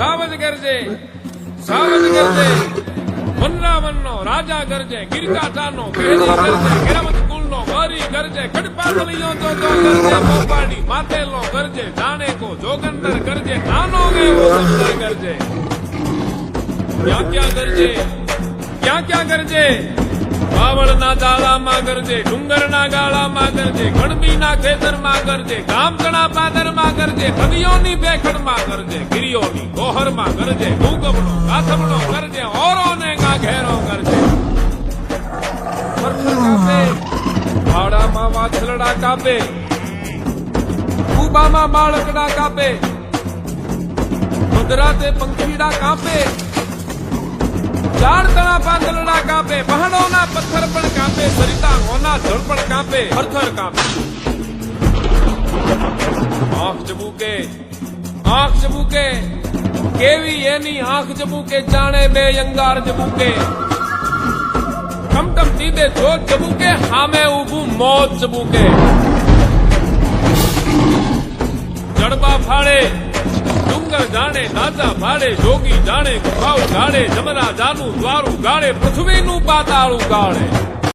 સાવજ ગરજે સાવજ ગરજે વનરાવનનો રાજા ગરજે ગિરકાટાનો કેડી ગરજે હિરામત કુલનો ગરી ગરજે કડપાતળીઓ તો ગરજે મોપાડી માતેલનો ગરજે જાણે કો જોગંદર ગરજે નાનો એવો સુંદર ગરજે ક્યાં ગરજે ક્યાં ગરજે બાવળના દાળામાં ગરજે ડુંગરના ગાળામાં ગરજે ગણબીના ખેતરમાં ગરજે ગામકણા પાદરમાં ગરજે નદીઓની ભેખડમાં ગરજે ગિરિયોની ગોહરમાં ગરજે ભૂગબણો ગાથમણો ગરજે ઓરોને ઘેરો ગરજે પથ્થર કાપે વાડામાં વાછલડા કાપે કુબામાં બાળકડા કાપે મધરાતે પંખીડા કાપે ઝાડતણા પાંદલડા કાપે પહાડોના પથ્થર પણ કાપે સરિતાઓના જળ પણ કાપે થરથર કાપે આંખ ચબુકે કેવી એની આંખ ચબુકે જાણે બે અંગાર ચબુકે ટમટમતી બે જોત ચબુકે સામે ઊભું મોત ચબુકે જડબા ફાડે ડુંગર જાણે દાદા ભાડે જોગી જાણે ગુફાઓ ગાડે જમરા જાનું દ્વારું ગાડે પૃથ્વીનું પાતાળું ગાળે